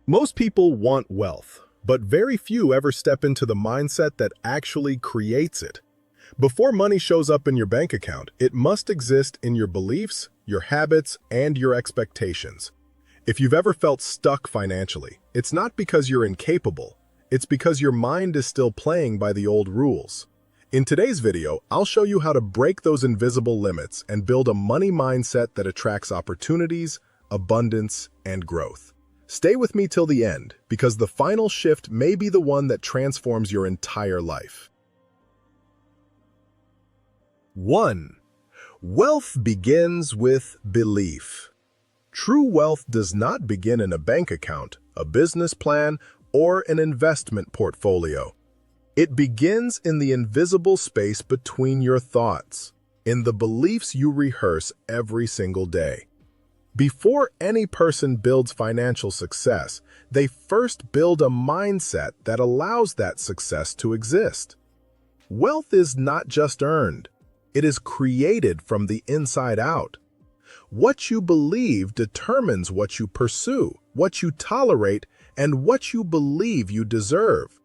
Most people want wealth, but very few ever step into the mindset that actually creates it. Before money shows up in your bank account, it must exist in your beliefs, your habits, and your expectations. If you've ever felt stuck financially, it's not because you're incapable, it's because your mind is still playing by the old rules. In today's video, I'll show you how to break those invisible limits and build a money mindset that attracts opportunities, abundance, and growth. Stay with me till the end, because the final shift may be the one that transforms your entire life. 1. Wealth begins with belief. True wealth does not begin in a bank account, a business plan, or an investment portfolio. It begins in the invisible space between your thoughts, in the beliefs you rehearse every single day. Before any person builds financial success, they first build a mindset that allows that success to exist. Wealth is not just earned, it is created from the inside out. What you believe determines what you pursue, what you tolerate, and what you believe you deserve.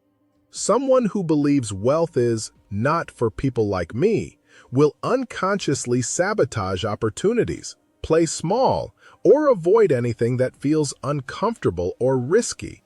Someone who believes wealth is not for people like me will unconsciously sabotage opportunities, play small, or avoid anything that feels uncomfortable or risky.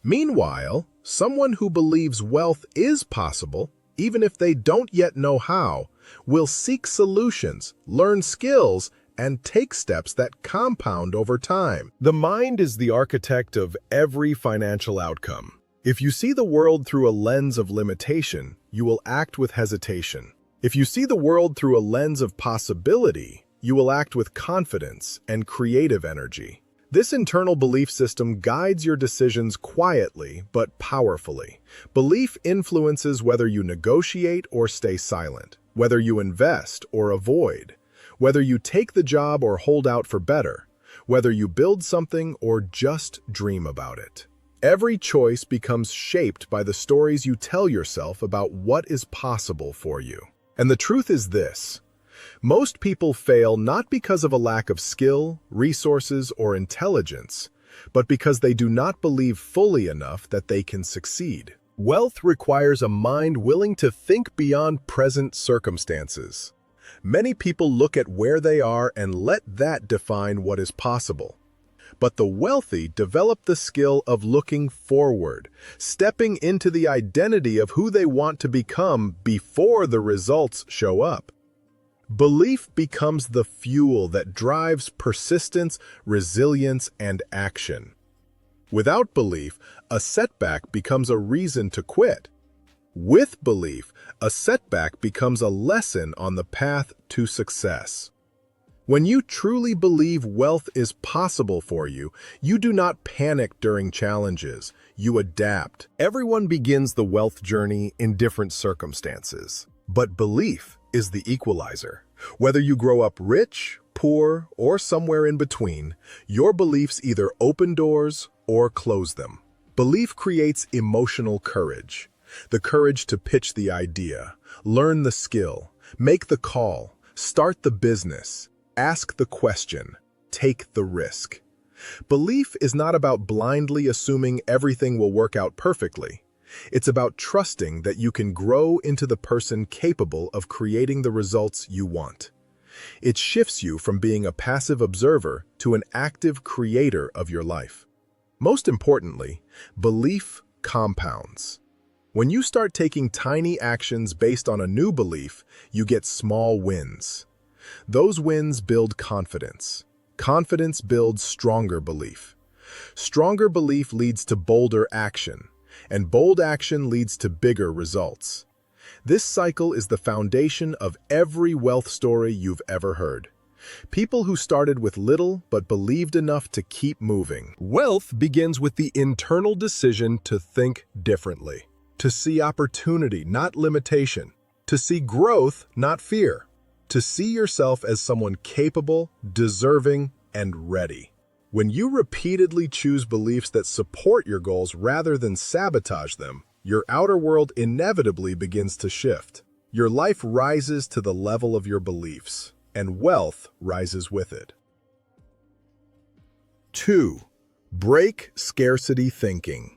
Meanwhile, someone who believes wealth is possible, even if they don't yet know how, will seek solutions, learn skills, and take steps that compound over time. The mind is the architect of every financial outcome. If you see the world through a lens of limitation, you will act with hesitation. If you see the world through a lens of possibility, you will act with confidence and creative energy. This internal belief system guides your decisions quietly but powerfully. Belief influences whether you negotiate or stay silent, whether you invest or avoid, whether you take the job or hold out for better, whether you build something or just dream about it. Every choice becomes shaped by the stories you tell yourself about what is possible for you. And the truth is this: most people fail not because of a lack of skill, resources, or intelligence, but because they do not believe fully enough that they can succeed. Wealth requires a mind willing to think beyond present circumstances. Many people look at where they are and let that define what is possible. But the wealthy develop the skill of looking forward, stepping into the identity of who they want to become before the results show up. Belief becomes the fuel that drives persistence, resilience, and action. Without belief, a setback becomes a reason to quit. With belief, a setback becomes a lesson on the path to success. When you truly believe wealth is possible for you, you do not panic during challenges. You adapt. Everyone begins the wealth journey in different circumstances, but belief is the equalizer. Whether you grow up rich, poor, or somewhere in between, your beliefs either open doors or close them. Belief creates emotional courage. The courage to pitch the idea, learn the skill, make the call, start the business, ask the question, take the risk. Belief is not about blindly assuming everything will work out perfectly. It's about trusting that you can grow into the person capable of creating the results you want. It shifts you from being a passive observer to an active creator of your life. Most importantly, belief compounds. When you start taking tiny actions based on a new belief, you get small wins. Those wins build confidence. Confidence builds stronger belief. Stronger belief leads to bolder action, and bold action leads to bigger results. This cycle is the foundation of every wealth story you've ever heard. People who started with little but believed enough to keep moving. Wealth begins with the internal decision to think differently, to see opportunity, not limitation, to see growth, not fear, to see yourself as someone capable, deserving, and ready. When you repeatedly choose beliefs that support your goals rather than sabotage them, your outer world inevitably begins to shift. Your life rises to the level of your beliefs, and wealth rises with it. 2. Break scarcity thinking.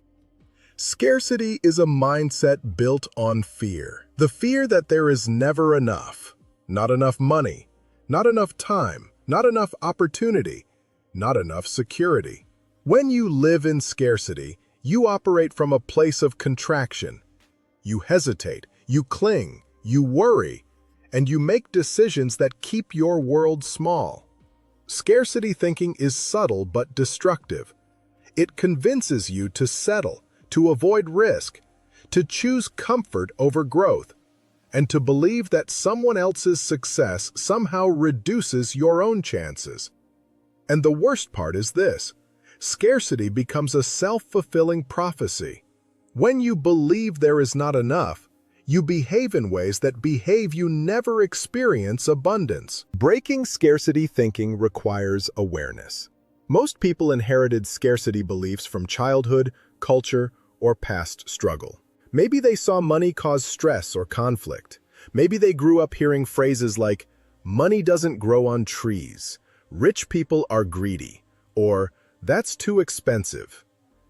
Scarcity is a mindset built on fear. The fear that there is never enough. Not enough money, not enough time, not enough opportunity, not enough security. When you live in scarcity, you operate from a place of contraction. You hesitate, you cling, you worry, and you make decisions that keep your world small. Scarcity thinking is subtle but destructive. It convinces you to settle, to avoid risk, to choose comfort over growth, and to believe that someone else's success somehow reduces your own chances. And the worst part is this: scarcity becomes a self-fulfilling prophecy. When you believe there is not enough, you behave in ways that behave you never experience abundance. Breaking scarcity thinking requires awareness. Most people inherited scarcity beliefs from childhood, culture, or past struggle. Maybe they saw money cause stress or conflict. Maybe they grew up hearing phrases like, "Money doesn't grow on trees," "Rich people are greedy," or "That's too expensive."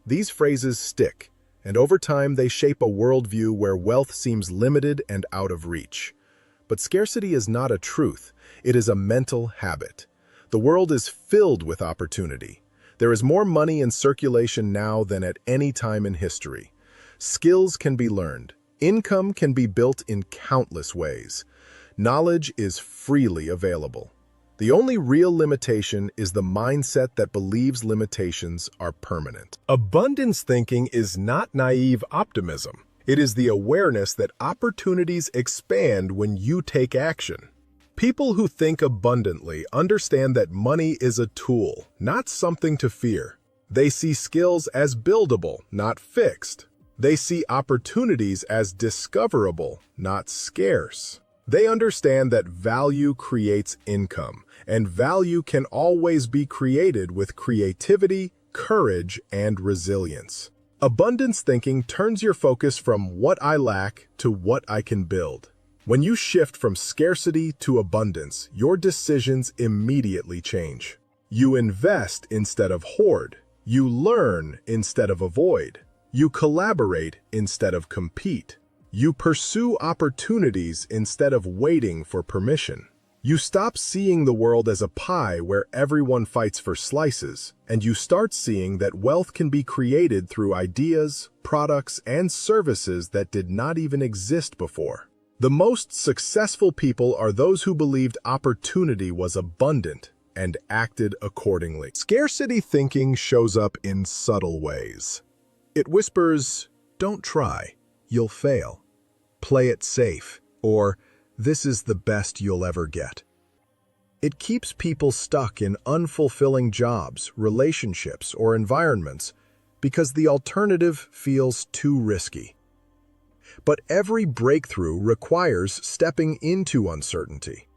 These phrases stick, and over time they shape a worldview where wealth seems limited and out of reach. But scarcity is not a truth, it is a mental habit. The world is filled with opportunity. There is more money in circulation now than at any time in history. Skills can be learned. Income can be built in countless ways. Knowledge is freely available. The only real limitation is the mindset that believes limitations are permanent. Abundance thinking is not naive optimism. It is the awareness that opportunities expand when you take action. People who think abundantly understand that money is a tool, not something to fear. They see skills as buildable, not fixed. They see opportunities as discoverable, not scarce. They understand that value creates income, and value can always be created with creativity, courage, and resilience. Abundance thinking turns your focus from what I lack to what I can build. When you shift from scarcity to abundance, your decisions immediately change. You invest instead of hoard. You learn instead of avoid. You collaborate instead of compete. You pursue opportunities instead of waiting for permission. You stop seeing the world as a pie where everyone fights for slices, and you start seeing that wealth can be created through ideas, products, and services that did not even exist before. The most successful people are those who believed opportunity was abundant and acted accordingly. Scarcity thinking shows up in subtle ways. It whispers, "Don't try, you'll fail. Play it safe," or "This is the best you'll ever get." It keeps people stuck in unfulfilling jobs, relationships, or environments because the alternative feels too risky. But every breakthrough requires stepping into uncertainty.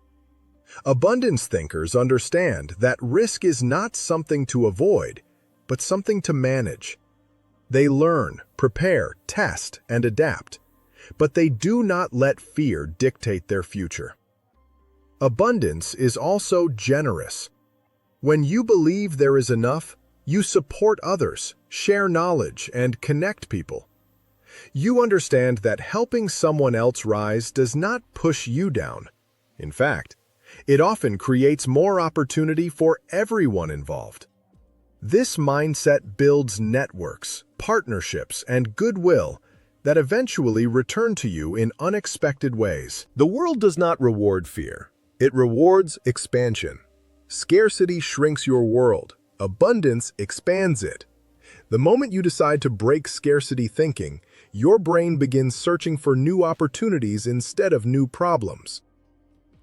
Abundance thinkers understand that risk is not something to avoid, but something to manage. They learn, prepare, test, and adapt, but they do not let fear dictate their future. Abundance is also generous. When you believe there is enough, you support others, share knowledge, and connect people. You understand that helping someone else rise does not push you down. In fact, it often creates more opportunity for everyone involved. This mindset builds networks, partnerships, and goodwill that eventually return to you in unexpected ways. The world does not reward fear. It rewards expansion. Scarcity shrinks your world. Abundance expands it. The moment you decide to break scarcity thinking, your brain begins searching for new opportunities instead of new problems.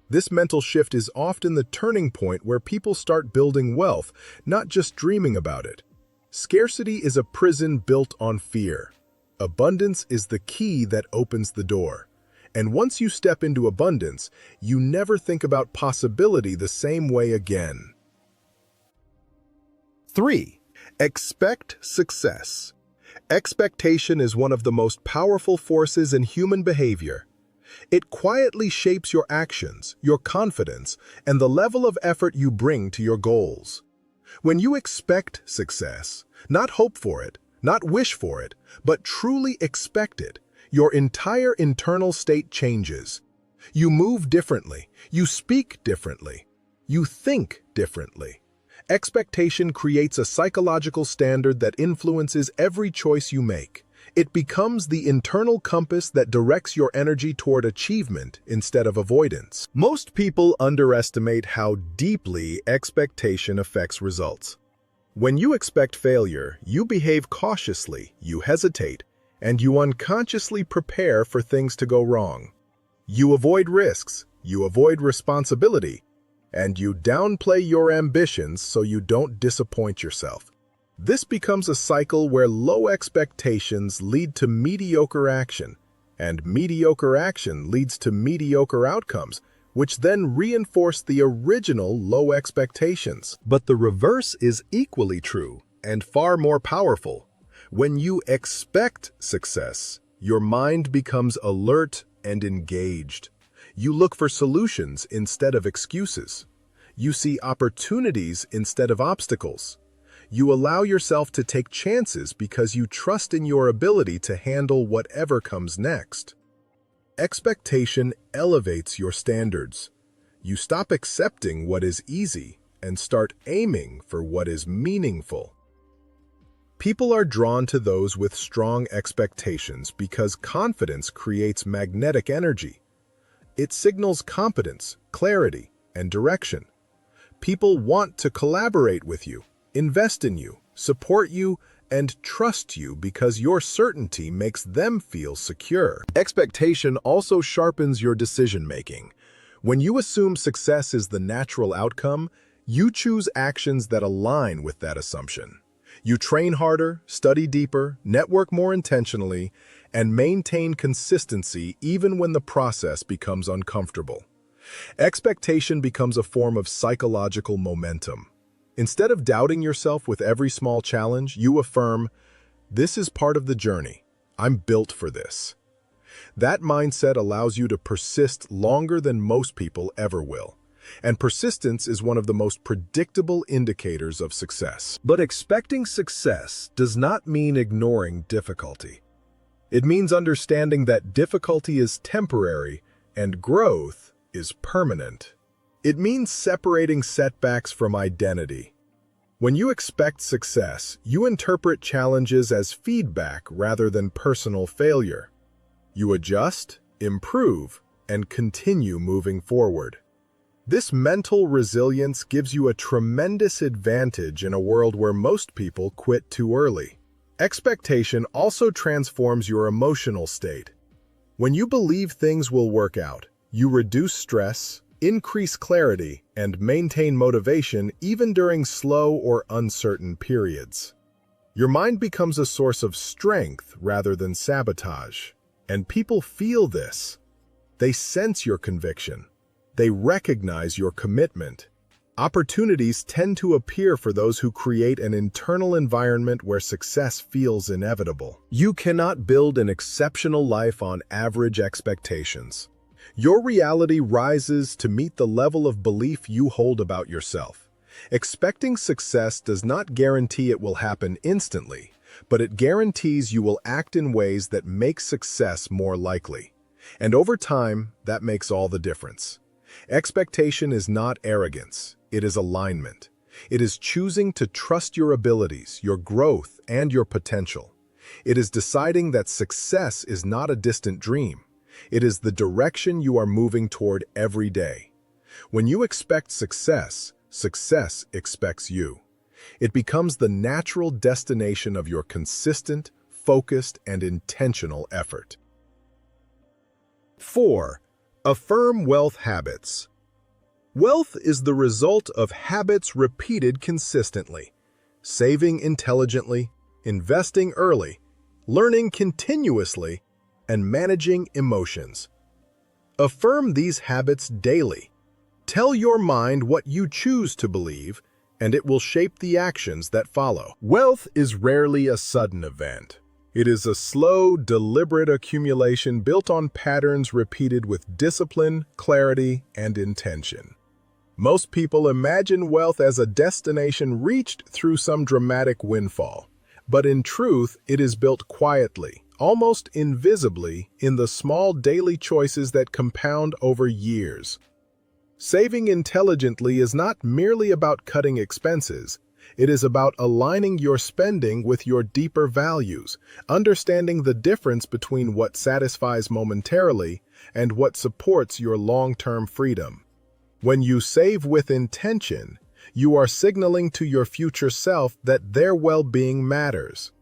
This mental shift is often the turning point where people start building wealth, not just dreaming about it. Scarcity is a prison built on fear. Abundance is the key that opens the door. And once you step into abundance, you never think about possibility the same way again. 3. Expect success. Expectation is one of the most powerful forces in human behavior. It quietly shapes your actions, your confidence, and the level of effort you bring to your goals. When you expect success, not hope for it, not wish for it, but truly expect it, your entire internal state changes. You move differently, you speak differently, you think differently. Expectation creates a psychological standard that influences every choice you make. It becomes the internal compass that directs your energy toward achievement instead of avoidance. Most people underestimate how deeply expectation affects results. When you expect failure, you behave cautiously, you hesitate, and you unconsciously prepare for things to go wrong. You avoid risks, you avoid responsibility, and you downplay your ambitions so you don't disappoint yourself. This becomes a cycle where low expectations lead to mediocre action, and mediocre action leads to mediocre outcomes, which then reinforce the original low expectations. But the reverse is equally true and far more powerful. When you expect success, your mind becomes alert and engaged. You look for solutions instead of excuses. You see opportunities instead of obstacles. You allow yourself to take chances because you trust in your ability to handle whatever comes next. Expectation elevates your standards. You stop accepting what is easy and start aiming for what is meaningful. People are drawn to those with strong expectations because confidence creates magnetic energy. It signals competence, clarity, and direction. People want to collaborate with you, invest in you, support you, and trust you because your certainty makes them feel secure. Expectation also sharpens your decision-making. When you assume success is the natural outcome, you choose actions that align with that assumption. You train harder, study deeper, network more intentionally, and maintain consistency even when the process becomes uncomfortable. Expectation becomes a form of psychological momentum. Instead of doubting yourself with every small challenge, you affirm, "This is part of the journey. I'm built for this." That mindset allows you to persist longer than most people ever will. And persistence is one of the most predictable indicators of success. But expecting success does not mean ignoring difficulty. It means understanding that difficulty is temporary and growth is permanent. It means separating setbacks from identity. When you expect success, you interpret challenges as feedback rather than personal failure. You adjust, improve, and continue moving forward. This mental resilience gives you a tremendous advantage in a world where most people quit too early. Expectation also transforms your emotional state. When you believe things will work out, you reduce stress, increase clarity, and maintain motivation even during slow or uncertain periods. Your mind becomes a source of strength rather than sabotage, and people feel this. They sense your conviction. They recognize your commitment. Opportunities tend to appear for those who create an internal environment where success feels inevitable. You cannot build an exceptional life on average expectations. Your reality rises to meet the level of belief you hold about yourself. Expecting success does not guarantee it will happen instantly, but it guarantees you will act in ways that make success more likely. And over time, that makes all the difference. Expectation is not arrogance, it is alignment. It is choosing to trust your abilities, your growth, and your potential. It is deciding that success is not a distant dream. It is the direction you are moving toward every day. When you expect success, success expects you. It becomes the natural destination of your consistent, focused, and intentional effort. 4. Affirm wealth habits. Wealth is the result of habits repeated consistently. Saving intelligently, investing early, learning continuously, and managing emotions. Affirm these habits daily. Tell your mind what you choose to believe, and it will shape the actions that follow. Wealth is rarely a sudden event. It is a slow, deliberate accumulation built on patterns repeated with discipline, clarity, and intention. Most people imagine wealth as a destination reached through some dramatic windfall. But in truth, it is built quietly, almost invisibly, in the small daily choices that compound over years. Saving intelligently is not merely about cutting expenses. It is about aligning your spending with your deeper values, understanding the difference between what satisfies momentarily and what supports your long-term freedom. When you save with intention, you are signaling to your future self that their well-being matters.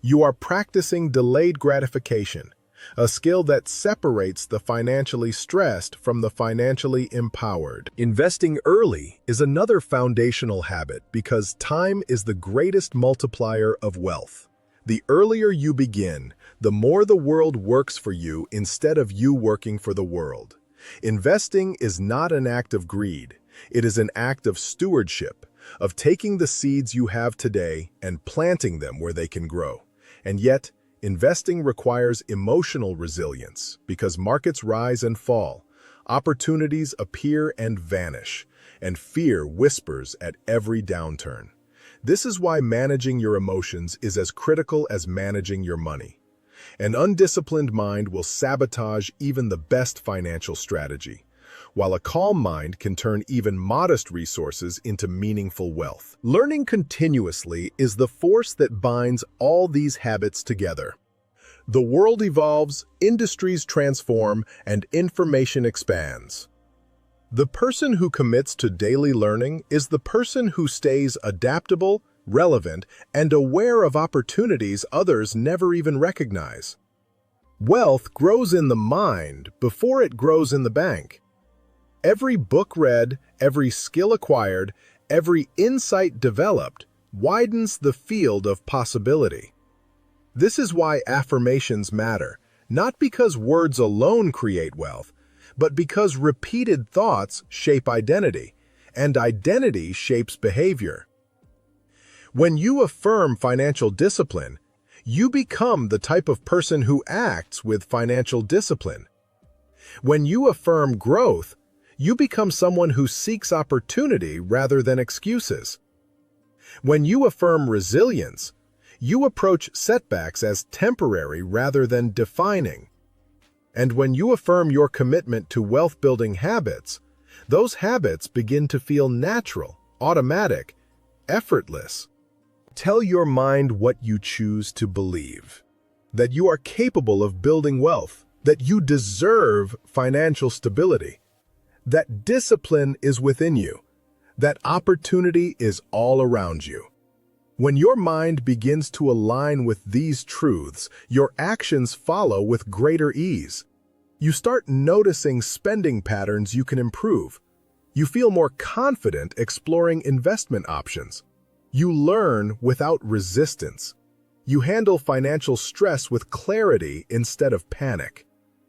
You are practicing delayed gratification, a skill that separates the financially stressed from the financially empowered. Investing early is another foundational habit because time is the greatest multiplier of wealth. The earlier you begin, the more the world works for you instead of you working for the world. Investing is not an act of greed. It is an act of stewardship, of taking the seeds you have today and planting them where they can grow. And yet, investing requires emotional resilience because markets rise and fall, opportunities appear and vanish, and fear whispers at every downturn. This is why managing your emotions is as critical as managing your money. An undisciplined mind will sabotage even the best financial strategy, while a calm mind can turn even modest resources into meaningful wealth. Learning continuously is the force that binds all these habits together. The world evolves, industries transform, and information expands. The person who commits to daily learning is the person who stays adaptable, relevant, and aware of opportunities others never even recognize. Wealth grows in the mind before it grows in the bank. Every book read, every skill acquired, every insight developed widens the field of possibility. This is why affirmations matter, not because words alone create wealth, but because repeated thoughts shape identity, and identity shapes behavior. When you affirm financial discipline, you become the type of person who acts with financial discipline. When you affirm growth, you become someone who seeks opportunity rather than excuses. When you affirm resilience, you approach setbacks as temporary rather than defining. And when you affirm your commitment to wealth-building habits, those habits begin to feel natural, automatic, effortless. Tell your mind what you choose to believe. That you are capable of building wealth, that you deserve financial stability, that discipline is within you, that opportunity is all around you. When your mind begins to align with these truths, your actions follow with greater ease. You start noticing spending patterns you can improve. You feel more confident exploring investment options. You learn without resistance. You handle financial stress with clarity instead of panic.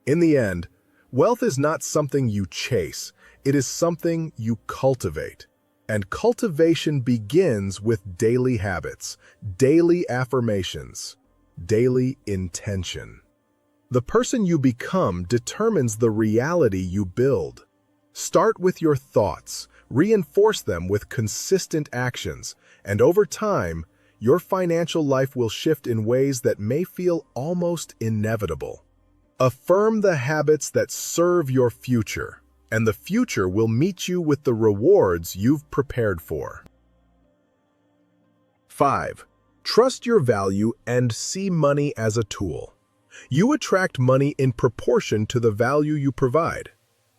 In the end, wealth is not something you chase. It is something you cultivate. And cultivation begins with daily habits, daily affirmations, daily intention. The person you become determines the reality you build. Start with your thoughts, reinforce them with consistent actions, and over time, your financial life will shift in ways that may feel almost inevitable. Affirm the habits that serve your future, and the future will meet you with the rewards you've prepared for. 5. Trust your value and see money as a tool. You attract money in proportion to the value you provide.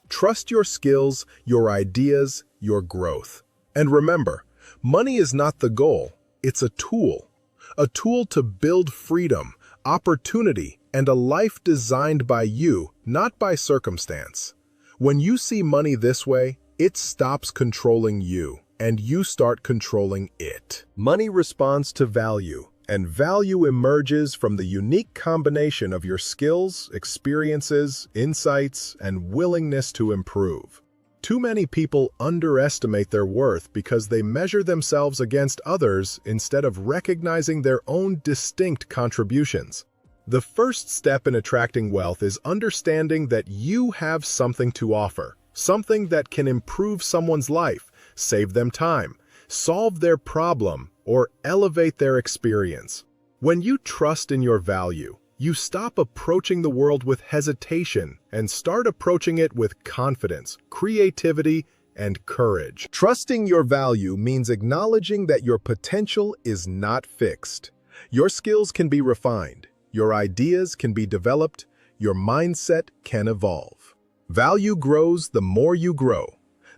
Trust your skills, your ideas, your growth. And remember, money is not the goal, it's a tool to build freedom, opportunity, and a life designed by you, not by circumstance. When you see money this way, it stops controlling you, and you start controlling it. Money responds to value, and value emerges from the unique combination of your skills, experiences, insights, and willingness to improve. Too many people underestimate their worth because they measure themselves against others instead of recognizing their own distinct contributions. The first step in attracting wealth is understanding that you have something to offer, something that can improve someone's life, save them time, solve their problem, or elevate their experience. When you trust in your value, you stop approaching the world with hesitation and start approaching it with confidence, creativity, and courage. Trusting your value means acknowledging that your potential is not fixed. Your skills can be refined, your ideas can be developed, your mindset can evolve. Value grows the more you grow.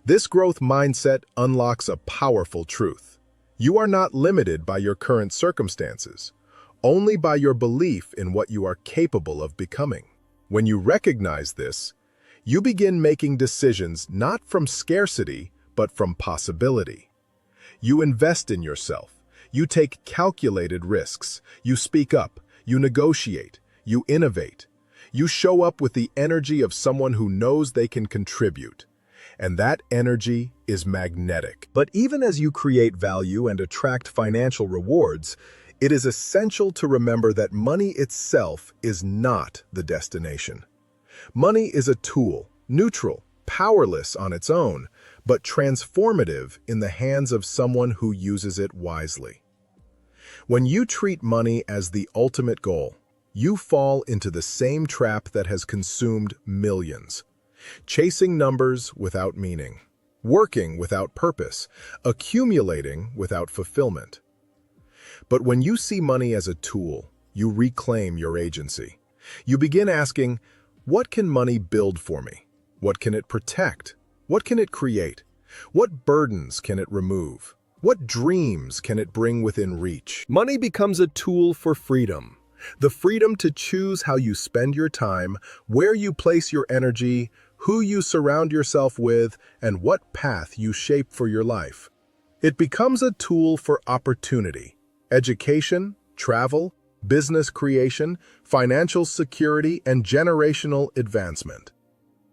This growth mindset unlocks a powerful truth. You are not limited by your current circumstances, only by your belief in what you are capable of becoming. When you recognize this, you begin making decisions not from scarcity, but from possibility. You invest in yourself. You take calculated risks. You speak up. You negotiate. You innovate. You show up with the energy of someone who knows they can contribute. And that energy is magnetic. But even as you create value and attract financial rewards, it is essential to remember that money itself is not the destination. Money is a tool, neutral, powerless on its own, but transformative in the hands of someone who uses it wisely. When you treat money as the ultimate goal, you fall into the same trap that has consumed millions. Chasing numbers without meaning, working without purpose, accumulating without fulfillment. But when you see money as a tool, you reclaim your agency. You begin asking, what can money build for me? What can it protect? What can it create? What burdens can it remove? What dreams can it bring within reach? Money becomes a tool for freedom. The freedom to choose how you spend your time, where you place your energy, who you surround yourself with, and what path you shape for your life. It becomes a tool for opportunity, education, travel, business creation, financial security, and generational advancement.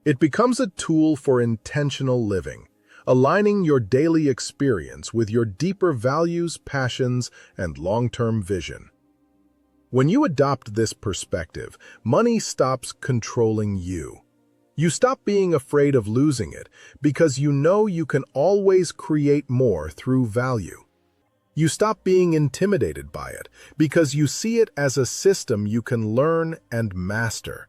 It becomes a tool for intentional living, aligning your daily experience with your deeper values, passions, and long-term vision. When you adopt this perspective, money stops controlling you. You stop being afraid of losing it because you know you can always create more through value. You stop being intimidated by it because you see it as a system you can learn and master.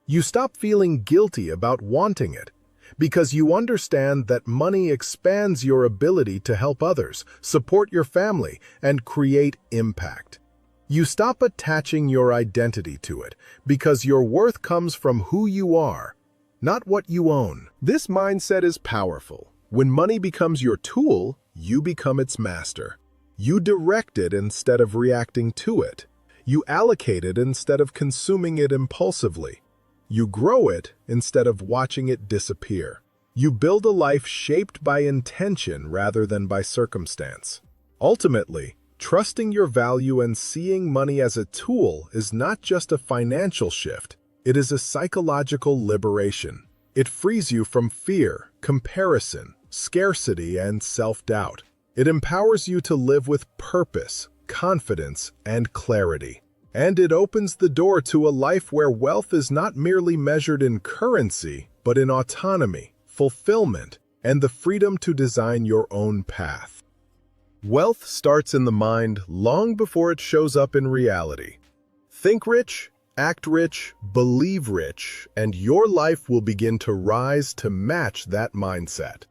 You stop feeling guilty about wanting it because you understand that money expands your ability to help others, support your family, and create impact. You stop attaching your identity to it because your worth comes from who you are, not what you own. This mindset is powerful. When money becomes your tool, you become its master. You direct it instead of reacting to it. You allocate it instead of consuming it impulsively. You grow it instead of watching it disappear. You build a life shaped by intention rather than by circumstance. Ultimately, trusting your value and seeing money as a tool is not just a financial shift. It is a psychological liberation. It frees you from fear, comparison, scarcity, and self-doubt. It empowers you to live with purpose, confidence, and clarity. And it opens the door to a life where wealth is not merely measured in currency, but in autonomy, fulfillment, and the freedom to design your own path. Wealth starts in the mind long before it shows up in reality. Think rich, act rich, believe rich, and your life will begin to rise to match that mindset.